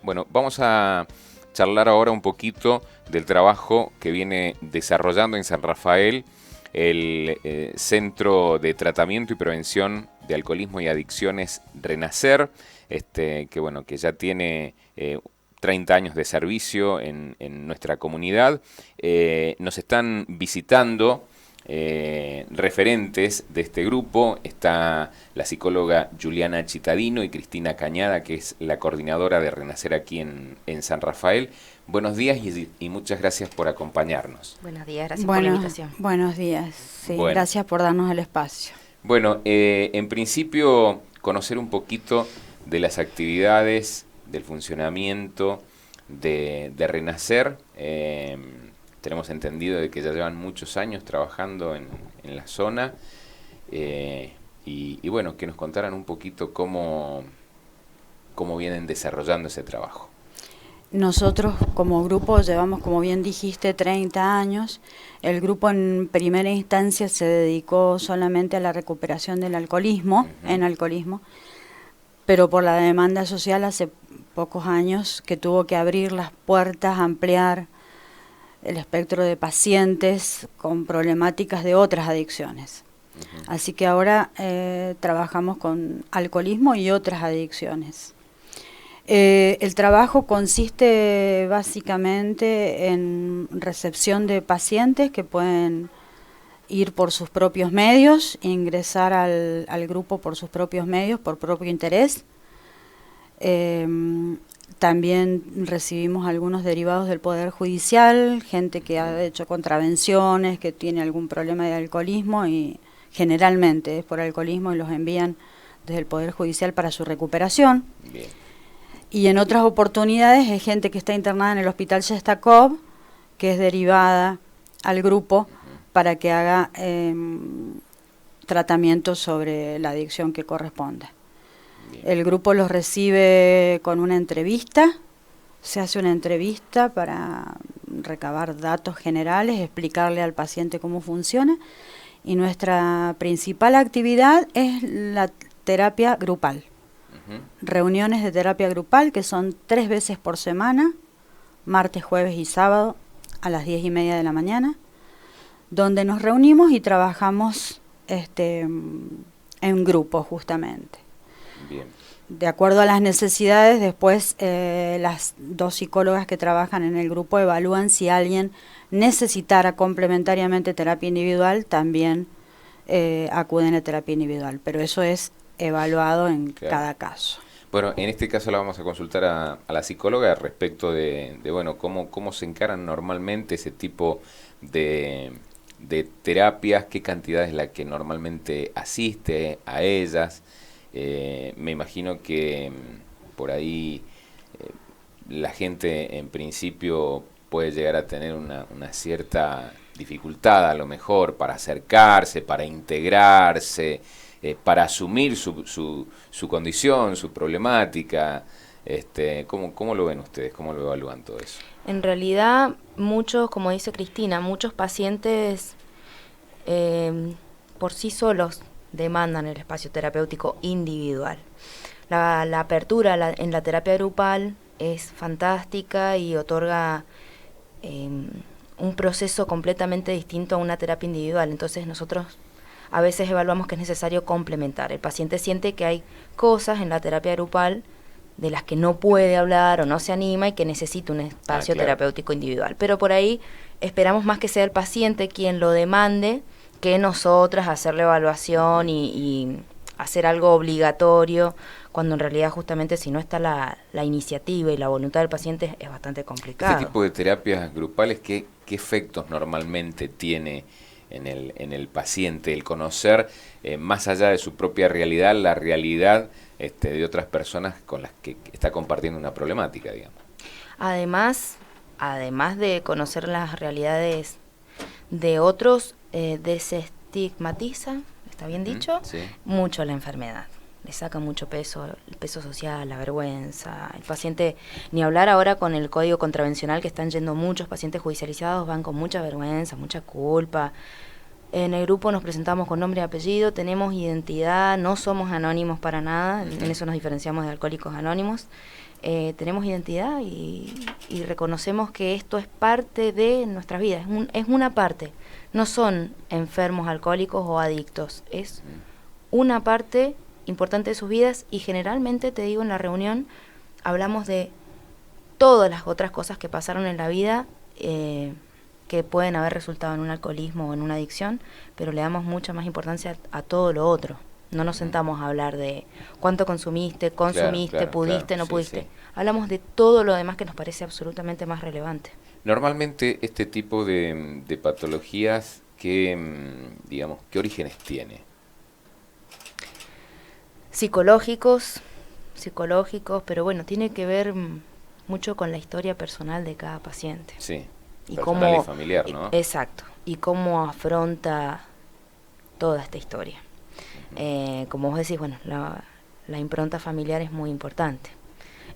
Bueno, vamos a charlar ahora un poquito del trabajo que viene desarrollando en San Rafael el Centro de Tratamiento y Prevención de Alcoholismo y Adicciones Renacer, que ya tiene 30 años de servicio en nuestra comunidad. Nos están visitando referentes de este grupo. Está la psicóloga Juliana Chitadino y Cristina Cañada, que es la coordinadora de Renacer aquí en San Rafael. Buenos días y muchas gracias por acompañarnos. Buenos días, gracias por la invitación. Buenos días, sí, Bueno. Gracias por darnos el espacio. Bueno, en principio conocer un poquito de las actividades, del funcionamiento de Renacer. Tenemos entendido de que ya llevan muchos años trabajando en la zona y bueno, que nos contaran un poquito cómo vienen desarrollando ese trabajo. Nosotros como grupo llevamos, como bien dijiste, 30 años. El grupo en primera instancia se dedicó solamente a la recuperación del alcoholismo, en alcoholismo, pero por la demanda social hace pocos años que tuvo que abrir las puertas, ampliar el espectro de pacientes con problemáticas de otras adicciones. Así que ahora trabajamos con alcoholismo y otras adicciones. El trabajo consiste básicamente en recepción de pacientes que pueden ir por sus propios medios, ingresar al grupo por sus propios medios, por propio interés. También recibimos algunos derivados del Poder Judicial, gente que ha hecho contravenciones, que tiene algún problema de alcoholismo y generalmente es por alcoholismo y los envían desde el Poder Judicial para su recuperación. Bien. Y en otras oportunidades es gente que está internada en el Hospital Shestakov, que es derivada al grupo para que haga tratamiento sobre la adicción que corresponde. Bien. El grupo los recibe con una entrevista, se hace una entrevista para recabar datos generales, explicarle al paciente cómo funciona, y nuestra principal actividad es la terapia grupal. Reuniones de terapia grupal que son 3 veces por semana, martes, jueves y sábado a las 10:30 de la mañana, donde nos reunimos y trabajamos en grupo justamente. Bien. De acuerdo a las necesidades, después las 2 psicólogas que trabajan en el grupo evalúan si alguien necesitara complementariamente terapia individual, también acuden a terapia individual, pero eso es evaluado en cada caso. Bueno, en este caso la vamos a consultar a la psicóloga respecto de bueno, cómo se encaran normalmente ese tipo de terapias, qué cantidad es la que normalmente asiste a ellas. Me imagino que por ahí la gente en principio puede llegar a tener una cierta dificultad a lo mejor para acercarse, para integrarse, para asumir su condición, su problemática. ¿Cómo lo ven ustedes? ¿Cómo lo evalúan todo eso? En realidad, muchos, como dice Cristina, muchos pacientes por sí solos demandan el espacio terapéutico individual. La apertura en la terapia grupal es fantástica y otorga un proceso completamente distinto a una terapia individual. Entonces nosotros a veces evaluamos que es necesario complementar. El paciente siente que hay cosas en la terapia grupal de las que no puede hablar o no se anima y que necesita un espacio terapéutico individual. Pero por ahí esperamos más que sea el paciente quien lo demande que nosotras hacer la evaluación y hacer algo obligatorio, cuando en realidad justamente si no está la iniciativa y la voluntad del paciente es bastante complicado. Este tipo de terapias grupales, ¿qué efectos normalmente tiene en el paciente el conocer más allá de su propia realidad, la realidad de otras personas con las que está compartiendo una problemática, digamos? Además de conocer las realidades de otros, desestigmatiza, ¿está bien dicho? Sí. Mucho la enfermedad. Le saca mucho peso, el peso social, la vergüenza. El paciente, ni hablar ahora con el código contravencional, que están yendo muchos pacientes judicializados, van con mucha vergüenza, mucha culpa. En el grupo nos presentamos con nombre y apellido, tenemos identidad, no somos anónimos para nada, en eso nos diferenciamos de Alcohólicos Anónimos. tenemos identidad y reconocemos que esto es parte de nuestras vidas, es una parte. No son enfermos alcohólicos o adictos, es una parte importante de sus vidas y generalmente, te digo, en la reunión hablamos de todas las otras cosas que pasaron en la vida que pueden haber resultado en un alcoholismo o en una adicción, pero le damos mucha más importancia a todo lo otro. No nos sentamos a hablar de cuánto consumiste, pudiste, no pudiste. Sí. Hablamos de todo lo demás que nos parece absolutamente más relevante. Normalmente este tipo de patologías, digamos, ¿qué orígenes tiene? Psicológicos, pero bueno, tiene que ver mucho con la historia personal de cada paciente. Sí, y personal y familiar, ¿no? Exacto, y cómo afronta toda esta historia. Como vos decís, bueno, la impronta familiar es muy importante.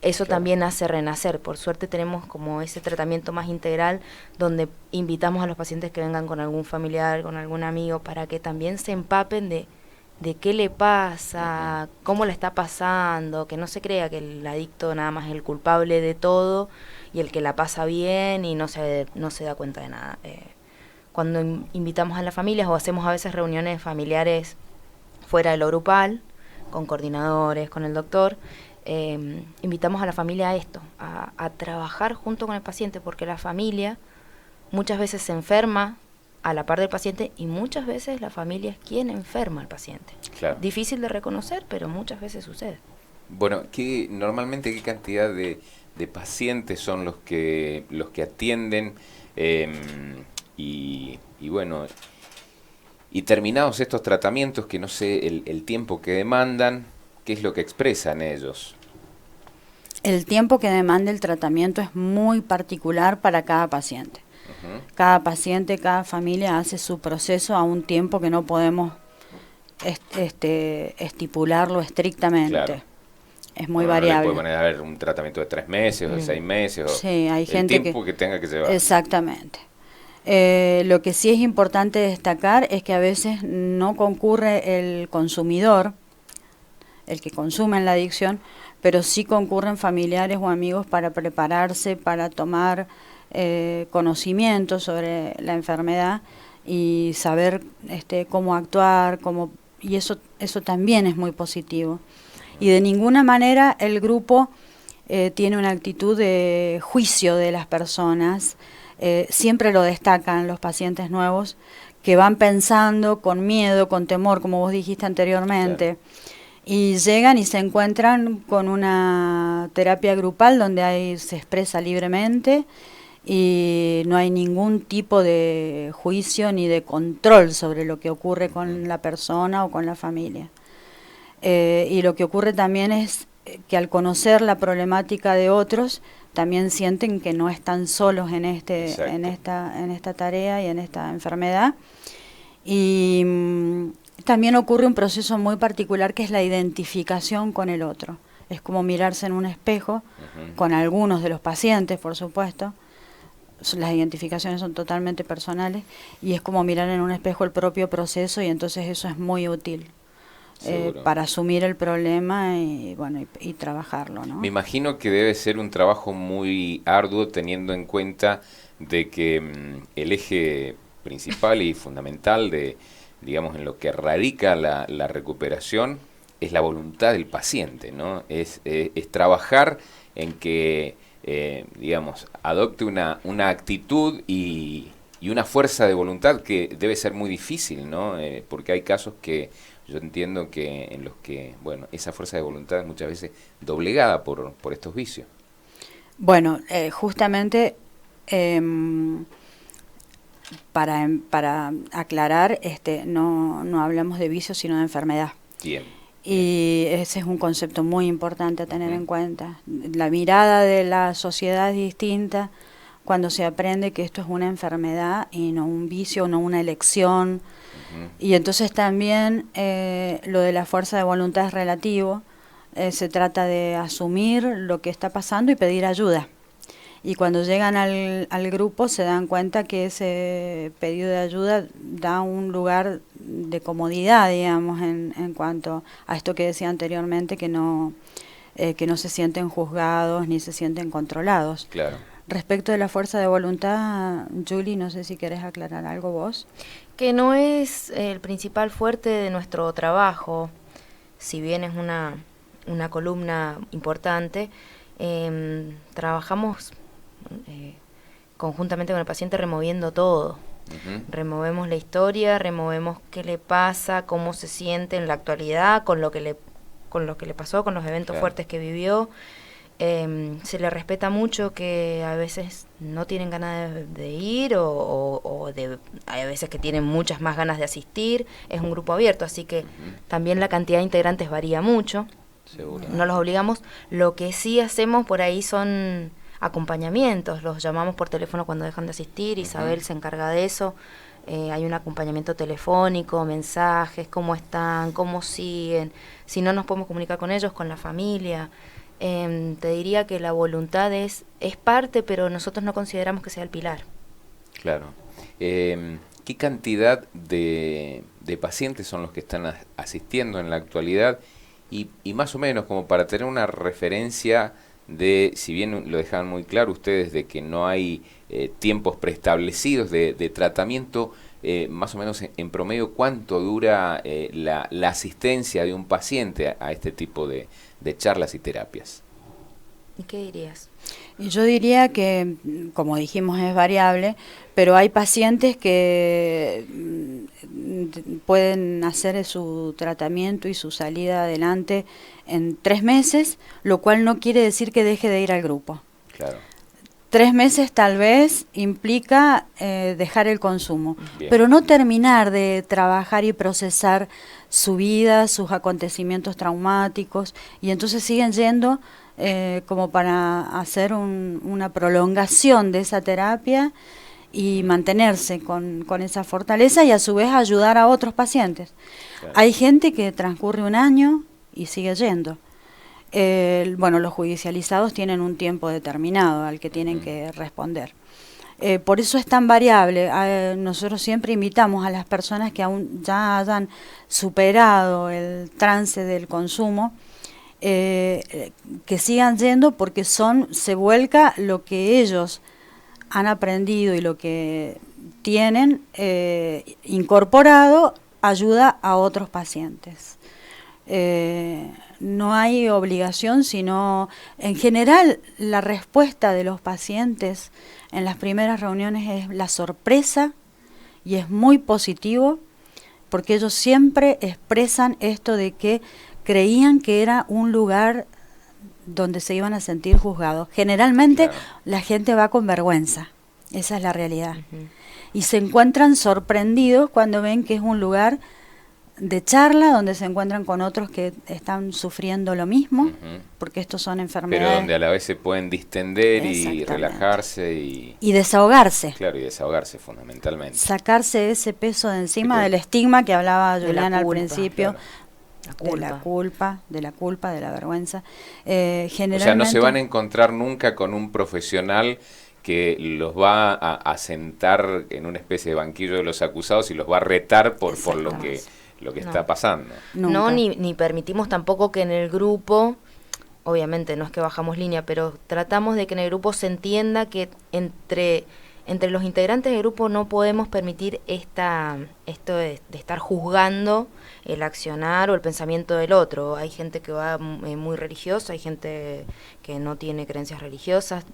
Eso claro. También hace renacer. Por suerte tenemos como ese tratamiento más integral donde invitamos a los pacientes que vengan con algún familiar, con algún amigo, para que también se empapen de qué le pasa, cómo la está pasando, que no se crea que el adicto nada más es el culpable de todo y el que la pasa bien y no se da cuenta de nada. Cuando invitamos a las familias o hacemos a veces reuniones familiares fuera de lo grupal, con coordinadores, con el doctor, invitamos a la familia a esto, a trabajar junto con el paciente, porque la familia muchas veces se enferma a la par del paciente y muchas veces la familia es quien enferma al paciente. Claro. Difícil de reconocer, pero muchas veces sucede. Bueno, normalmente qué cantidad de pacientes son los que atienden y bueno, y terminados estos tratamientos, que no sé el tiempo que demandan, ¿qué es lo que expresan ellos? El tiempo que demanda el tratamiento es muy particular para cada paciente. Cada paciente, cada familia hace su proceso a un tiempo que no podemos estipularlo estrictamente. Claro. Es muy variable. No le puede poner un tratamiento de 3 meses o de 6 meses, o sí, hay gente el tiempo que tenga que llevar. Exactamente. Lo que sí es importante destacar es que a veces no concurre el consumidor, el que consume en la adicción, pero sí concurren familiares o amigos para prepararse, para tomar conocimiento sobre la enfermedad y saber cómo actuar, y eso también es muy positivo. Y de ninguna manera el grupo tiene una actitud de juicio de las personas. Siempre lo destacan los pacientes nuevos, que van pensando con miedo, con temor, como vos dijiste anteriormente. Claro. Y llegan y se encuentran con una terapia grupal donde se expresa libremente y no hay ningún tipo de juicio ni de control sobre lo que ocurre con la persona o con la familia. Y lo que ocurre también es que al conocer la problemática de otros, también sienten que no están solos en esta tarea y en esta enfermedad. Y también ocurre un proceso muy particular que es la identificación con el otro. Es como mirarse en un espejo, con algunos de los pacientes, por supuesto. Las identificaciones son totalmente personales y es como mirar en un espejo el propio proceso, y entonces eso es muy útil para asumir el problema y trabajarlo, ¿no? Me imagino que debe ser un trabajo muy arduo, teniendo en cuenta de que el eje principal y fundamental digamos, en lo que radica la recuperación es la voluntad del paciente, ¿no? Es trabajar en que, digamos, adopte una actitud y una fuerza de voluntad que debe ser muy difícil, ¿no? Porque hay casos que yo entiendo que en los que, bueno, esa fuerza de voluntad es muchas veces doblegada por estos vicios. Bueno, justamente para aclarar, no hablamos de vicio, sino de enfermedad. Bien. Y ese es un concepto muy importante a tener en cuenta. La mirada de la sociedad es distinta cuando se aprende que esto es una enfermedad y no un vicio, no una elección. Y entonces también lo de la fuerza de voluntad es relativo. Se trata de asumir lo que está pasando y pedir ayuda. Y cuando llegan al grupo se dan cuenta que ese pedido de ayuda da un lugar de comodidad, digamos, en cuanto a esto que decía anteriormente, que no que no se sienten juzgados ni se sienten controlados. Claro. Respecto de la fuerza de voluntad, Julie, no sé si querés aclarar algo vos. Que no es el principal fuerte de nuestro trabajo, si bien es una columna importante. Trabajamos conjuntamente con el paciente removiendo todo. Removemos la historia, removemos qué le pasa, cómo se siente en la actualidad, con lo que le pasó, con los eventos fuertes que vivió. Se le respeta mucho que a veces no tienen ganas de ir hay veces que tienen muchas más ganas de asistir. Es un grupo abierto, así que también la cantidad de integrantes varía mucho. Seguro. No los obligamos. Lo que sí hacemos por ahí son acompañamientos. Los llamamos por teléfono cuando dejan de asistir. Isabel se encarga de eso. Hay un acompañamiento telefónico, mensajes, cómo están, cómo siguen. Si no nos podemos comunicar con ellos, con la familia. Te diría que la voluntad es parte, pero nosotros no consideramos que sea el pilar. Claro. ¿Qué cantidad de pacientes son los que están asistiendo en la actualidad? Y más o menos, como para tener una referencia de, si bien lo dejaban muy claro ustedes, de que no hay tiempos preestablecidos de tratamiento, más o menos en promedio, ¿cuánto dura la asistencia de un paciente a este tipo de charlas y terapias? ¿Y qué dirías? Y yo diría que, como dijimos, es variable, pero hay pacientes que pueden hacer su tratamiento y su salida adelante en 3 meses, lo cual no quiere decir que deje de ir al grupo. Claro. 3 meses tal vez implica dejar el consumo, Bien. pero no terminar de trabajar y procesar su vida, sus acontecimientos traumáticos, y entonces siguen yendo como para hacer una prolongación de esa terapia y mantenerse con esa fortaleza y a su vez ayudar a otros pacientes. Claro. Hay gente que transcurre 1 año y sigue yendo. Bueno, los judicializados tienen un tiempo determinado al que tienen que responder. Por eso es tan variable. Nosotros siempre invitamos a las personas que aún ya hayan superado el trance del consumo, que sigan yendo, porque se vuelca lo que ellos han aprendido y lo que tienen incorporado, ayuda a otros pacientes. No hay obligación, sino en general la respuesta de los pacientes en las primeras reuniones es la sorpresa y es muy positivo, porque ellos siempre expresan esto de que creían que era un lugar donde se iban a sentir juzgados. Generalmente la gente va con vergüenza, esa es la realidad. Y se encuentran sorprendidos cuando ven que es un lugar de charla, donde se encuentran con otros que están sufriendo lo mismo, porque estos son enfermedades. Pero donde a la vez se pueden distender y relajarse y desahogarse. Claro, y desahogarse fundamentalmente. Sacarse ese peso de encima del estigma que hablaba Juliana al principio. Claro. De la culpa, de la vergüenza. Generalmente, o sea, no se van a encontrar nunca con un profesional que los va a sentar en una especie de banquillo de los acusados y los va a retar por lo que está pasando. No, ni permitimos tampoco que en el grupo, obviamente no es que bajamos línea, pero tratamos de que en el grupo se entienda que entre los integrantes del grupo no podemos permitir esto de estar juzgando el accionar o el pensamiento del otro. Hay gente que va muy religiosa, hay gente que no tiene creencias religiosas,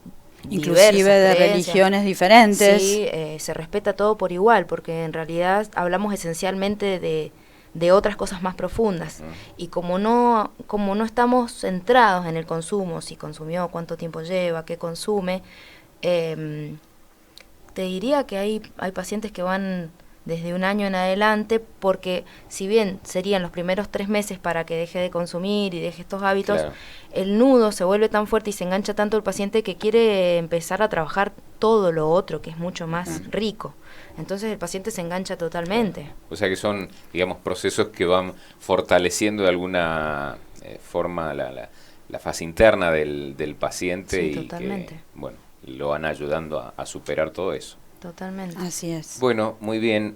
inclusive de religiones diferentes. Sí, se respeta todo por igual, porque en realidad hablamos esencialmente de otras cosas más profundas. Y como no estamos centrados en el consumo, si consumió, cuánto tiempo lleva, qué consume, te diría que hay pacientes que van desde 1 año en adelante, porque si bien serían los primeros 3 meses para que deje de consumir y deje estos hábitos, el nudo se vuelve tan fuerte y se engancha tanto el paciente que quiere empezar a trabajar todo lo otro, que es mucho más rico. Entonces el paciente se engancha totalmente. O sea que son, digamos, procesos que van fortaleciendo de alguna forma la fase interna del paciente, Sí, y totalmente. que, bueno, lo van ayudando a superar todo eso. Totalmente. Así es. Bueno, muy bien,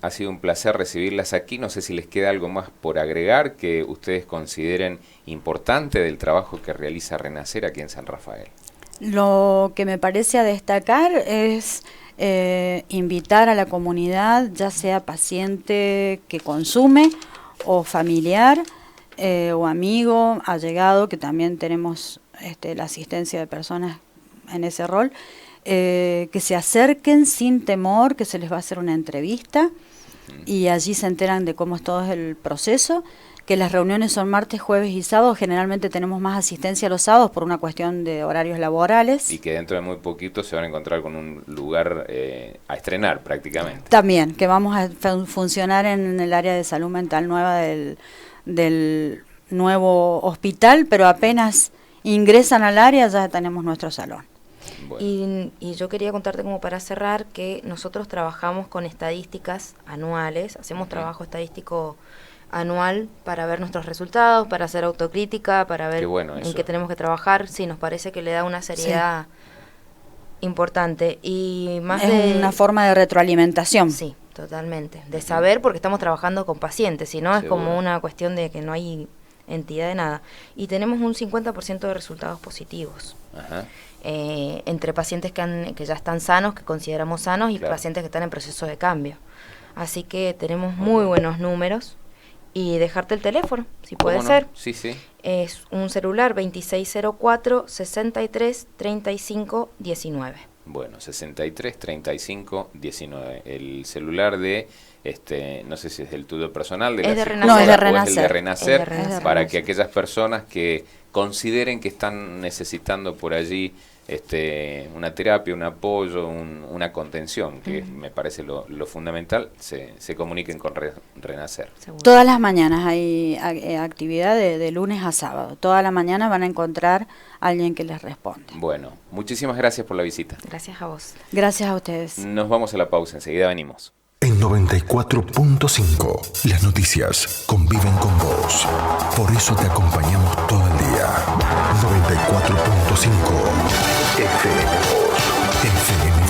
ha sido un placer recibirlas aquí. No sé si les queda algo más por agregar que ustedes consideren importante del trabajo que realiza Renacer aquí en San Rafael. Lo que me parece a destacar es invitar a la comunidad, ya sea paciente que consume o familiar o amigo, allegado, que también tenemos la asistencia de personas en ese rol, que se acerquen sin temor, que se les va a hacer una entrevista y allí se enteran de cómo es todo el proceso, que las reuniones son martes, jueves y sábados. Generalmente tenemos más asistencia los sábados por una cuestión de horarios laborales. Y que dentro de muy poquito se van a encontrar con un lugar a estrenar prácticamente. También, que vamos a funcionar en el área de salud mental nueva del nuevo hospital, pero apenas ingresan al área ya tenemos nuestro salón. Bueno. Y yo quería contarte como para cerrar que nosotros trabajamos con estadísticas anuales, hacemos trabajo estadístico anual para ver nuestros resultados, para hacer autocrítica, para ver en qué tenemos que trabajar. Sí, nos parece que le da una seriedad importante y más es una forma de retroalimentación. Sí, totalmente, de saber, porque estamos trabajando con pacientes, si no es como una cuestión de que no hay entidad de nada. Y tenemos un 50% de resultados positivos. Ajá. Entre pacientes que ya están sanos, que consideramos sanos, y pacientes que están en proceso de cambio. Así que tenemos muy buenos números. Y dejarte el teléfono, si puede ser. Sí, sí. Es un celular 2604-6335-19. Bueno, 6335-19. El celular de, no sé si es del tuyo personal, de es la de psicóloga, no, es de o es el de Renacer. Renacer, para que aquellas personas que consideren que están necesitando por allí una terapia, un apoyo, una contención, que me parece lo fundamental, se comuniquen con Renacer. Seguro. Todas las mañanas hay actividad de lunes a sábado. Toda la mañana van a encontrar a alguien que les responda. Bueno, muchísimas gracias por la visita. Gracias a vos. Gracias a ustedes. Nos vamos a la pausa, enseguida venimos. En 94.5, las noticias conviven con vos. Por eso te acompañamos todo el día. 94.5 FM.